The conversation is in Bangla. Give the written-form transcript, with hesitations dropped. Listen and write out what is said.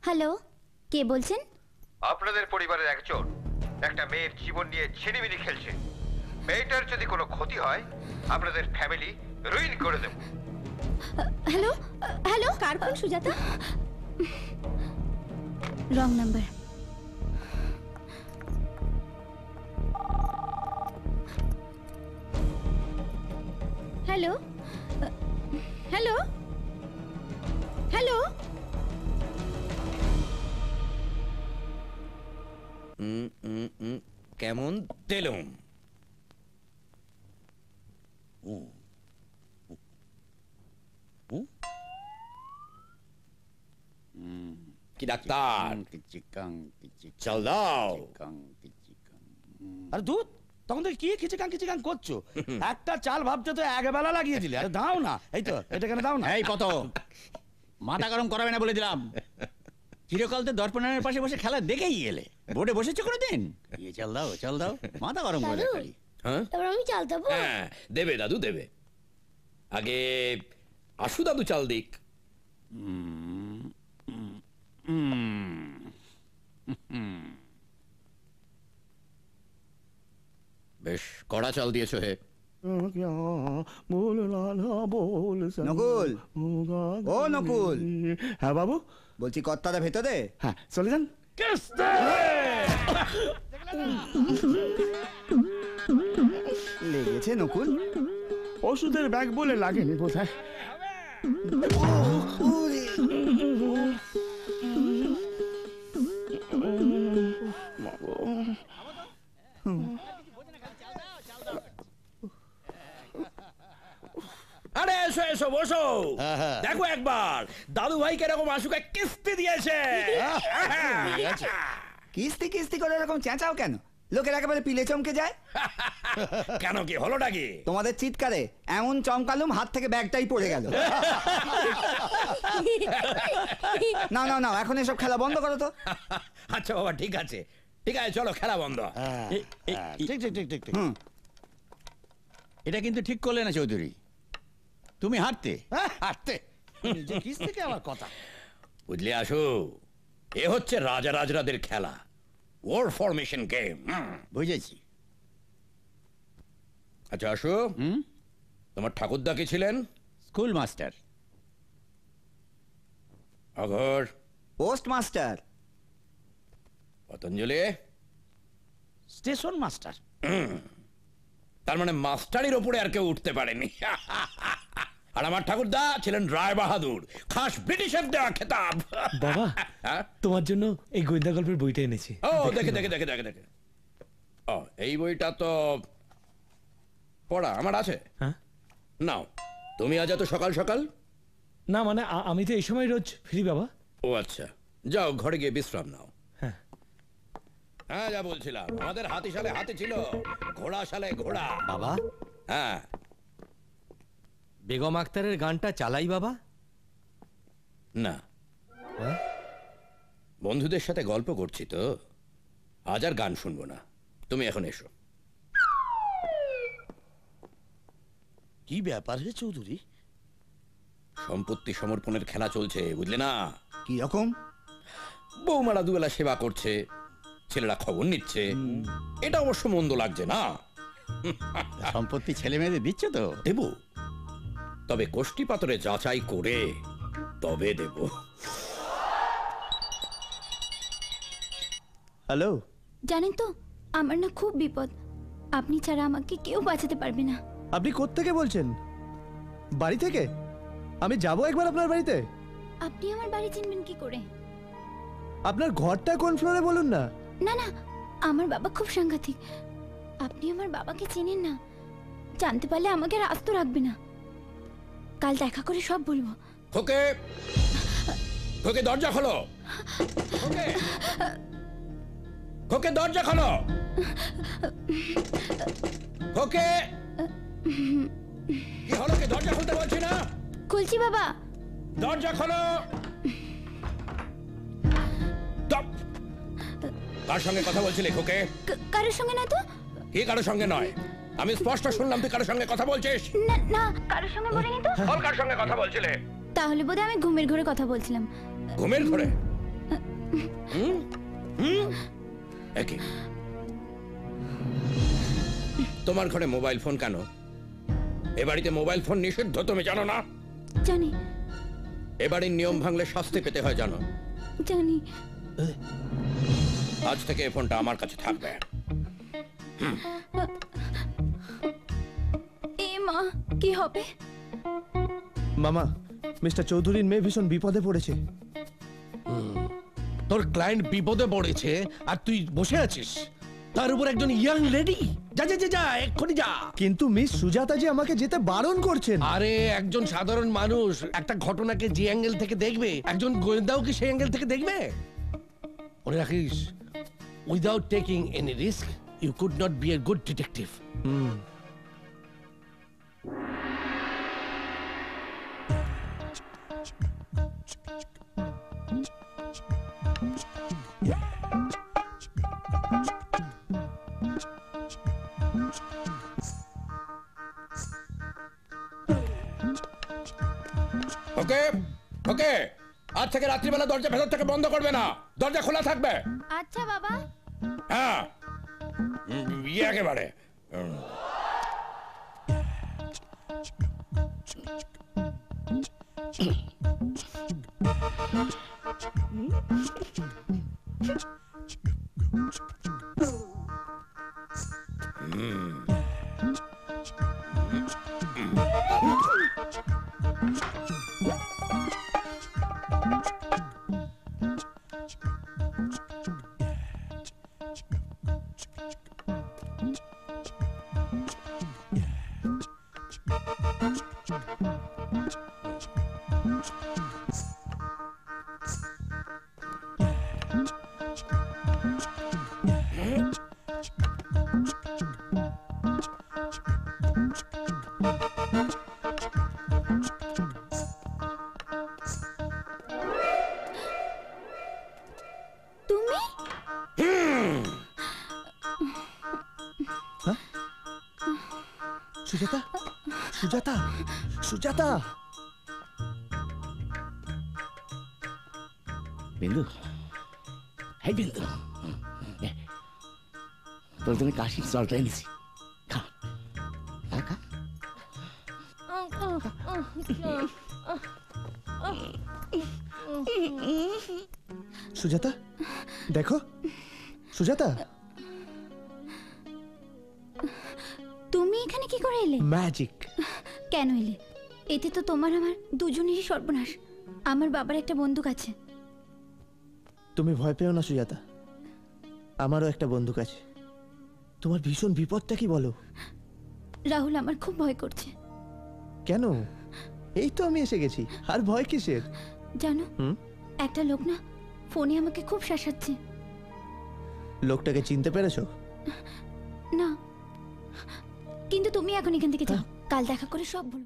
হ্যালো, কে বলছেন? আপনাদের পরিবারের একজন একটা মেয়ের জীবন নিয়ে ছিনিমিনি খেলছে। মেয়েটার যদি কোনো ক্ষতি হয় আপনাদের ফ্যামিলি রুইন করে দেব। হ্যালো হ্যালো, কার phone Sujata? Wrong number. Hello hello hello. কেমন তেলুম? কি ডাক্তার, চল দাও। আরে দুধ, তখন থেকে কি খিচিকাং খিচিকাং করছো? একটা চাল ভাবছো তো একবেলা লাগিয়ে দিলে। আরে দাও না, এই তো এটা কেন দাও না। এই কত মাথা গরম করাবে না বলে দিলাম। চিরকাল তো দর্পণের পাশে বসে খেলা দেখেই গেলে, বোর্ডে বসেছো কোনোদিন? ইয়ে চল দাও, মাথা গরম করে খালি। হ্যাঁ এবার আমি চাল দেবো? হ্যাঁ দেবে দাদু দেবে। আগে আশু দাদু চাল দিক। বেশ কড়া চাল দিয়েছো হে। নকুল, ও নকুল। হ্যাঁ বাবু, বলছি কর্তাটা ভেতরে। হ্যাঁ চলে যান। লেগেছে নকুল? ওষুধের ব্যাগ বলে লাগেনি বোধহয়। আরে এসো এসো বসো, দেখো একবার দাদু ভাই কিরকম আশুকে কিস্তি দিয়েছে। কিস্তি কিস্তি করে এরকম চেঁচাও কেন? লোকের একেবারে পিলে চমকে যায়। কেন, কি হলোটা কি? তোমাদের চিৎকারে এমন চমকালুম হাত থেকে ব্যাগটাই পড়ে গেল। না না না, এখন এসব খেলা বন্ধ করো তো। আচ্ছা বাবা, ঠিক আছে ঠিক আছে, চলো খেলা বন্ধ। ঠিক ঠিক ঠিক ঠিক ঠিক। এটা কিন্তু ঠিক করলে না চৌধুরী, তুমি হারতে। হাঁটতে নিজে কিস থেকে আমার কথা। বুঝলি আশু, এ হচ্ছে রাজা রাজরাদের খেলা, ওর ফরমেশন গেম। বুঝেছি। আচ্ছা আশু, তোমার ঠাকুরদা কি ছিলেন? School master. Aghor? Post master. Patanjali? Station master. তার মানে মাস্টারের ওপরে আর কেউ উঠতে পারেনি। আর আমার ঠাকুরদা ছিলেন রায় বাহাদুর, খাস ব্রিটিশের দেওয়া খেতাব। বাবা, তোমার জন্য এই গোয়েন্দা গল্পের বইটা এনেছি। ও দেখে দেখে দেখে দেখে দেখে। ও এই বইটা তো পড়া আমার আছে। হ্যাঁ, নাও তুমি আজ এত সকাল সকাল? না মানে আমি তো এই সময় রোজ ফ্রি বাবা। ও আচ্ছা, যাও ঘরে গিয়ে বিশ্রাম নাও। হ্যাঁ হ্যাঁ, যা বলছিলাম, আমাদের হাতি সালে হাতি ছিল, ঘোড়া সালে ঘোড়া। বাবা, হ্যাঁ বেগম আক্তারের গানটা চালাই বাবা। না, বন্ধুদের সাথে গল্প করছি তো, আজ আর গান শুনবো না। তুমি এখন এসো। কি ব্যাপার হে চৌধুরী? সম্পত্তি সমর্পণের খেলা চলছে, বুঝলে না? কি রকম? বৌমারা দুবেলা সেবা করছে, ছেলেরা খবর নিচ্ছে, এটা অবশ্য মন্দ লাগছে না। সম্পত্তি ছেলে মেয়েদের দিচ্ছ তো? দেব, তবে কোষ্ঠী পাতরে যাচাই করে তবে দেব। হ্যালো, জানেন তো, আমার না খুব বিপদ। আপনি ছাড়া আমাকে কেউ বাঁচাতে পারবে না। আপনি কোত্থেকে বলছেন? বাড়ি থেকে? আমি যাব একবার আপনার বাড়িতে। আপনি আমার বাড়ি চিনবেন কি করে? আপনার ঘরটা কোন ফ্লোরে বলুন না। না না, আমার বাবা খুব সাংঘাতিক। আপনি আমার বাবাকে চেনেন না, জানতে পারলে আমাকে আর আস্ত রাখবে না। কাল দেখা করে সব বলবো। ওকে ওকে, দরজা খোলো। ওকে ওকে, দরজা খোলো। ওকে কি হলো, কি দরজা খুলতে বলছি না? খুলছি বাবা। দরজা খোলো। কার সঙ্গে কথা বলছিলে খোকে? কারোর সঙ্গে না তো। কি কারোর সঙ্গে নয়? আমি স্পষ্ট শুনলাম তুই কারোর সঙ্গে কথা বলছিস। না না, কারোর সঙ্গে বলিনি তো। বল, কার সঙ্গে কথা বলছিলে? তাহলে বোধহয় আমি ঘুমের ঘরে কথা বলছিলাম। ঘুমের ঘরে? একই। তোমার ঘরে মোবাইল ফোন কেন? এ বাড়িতে মোবাইল ফোন নিষিদ্ধ, তুমি জানো না? জানি এ বাড়ির নিয়ম ভাঙলে শাস্তি পেতে হয়, জানো? জানি। আজ থেকে এই ফোনটা আমার কাছে থাকবে। এ মা, কি হবে? মামা, মিস্টার চৌধুরীর মেয়ে ভীষণ বিপদে পড়েছে। তোর ক্লায়েন্ট বিপদে পড়েছে আর তুই বসে আছিস, তার উপর একজন ইয়াং লেডি। যা যা যা যা, এক্ষুনি যা। কিন্তু মিস সুজাতা জি আমাকে যেতে বারণ করছেন। আরে একজন সাধারণ মানুষ একটা ঘটনাকে যে অ্যাঙ্গেল থেকে দেখবে, একজন গোয়েন্দাও কি সেই অ্যাঙ্গেল থেকে দেখবে? মনে রাখিস, without taking any risk you could not be a good detective. Okay okay, আজ থেকে রাত্রিবেলা দরজা ভেতর থেকে বন্ধ করবে না, দরজা খোলা থাকবে। আচ্ছা বাবা। হ্যাঁ, একেবারে। তুমি? সুজাতা, সুজাতা, সুজাতা। বিন্দু, এই বিন্দু, তোর জন্য কাশির জলটা এনেছি, খা খা খা। সুজাতা, দেখো সুজাতা। তুমি এখানে কি করে এলে? ম্যাজিক। কেন এলে? এতে তো তোমার আমার দুজনেরই সর্বনাশ। আমার বাবার একটা বন্দুক আছে। তুমি ভয় পেও না সুজাতা, আমারও একটা বন্দুক আছে। তোমার ভীষণ বিপদটা কি বলো? রাহুল, আমার খুব ভয় করছে। কেন? এই তো আমি এসে গেছি, আর ভয় কিসের? জানো, হুম? একটা লোক না ফোনে আমাকে খুব শাসাচ্ছে। লোকটাকে চিনতে পেরেছো? না, কিন্তু তুমি এখন এখান থেকে যাও, কাল দেখা করে সব বলবো।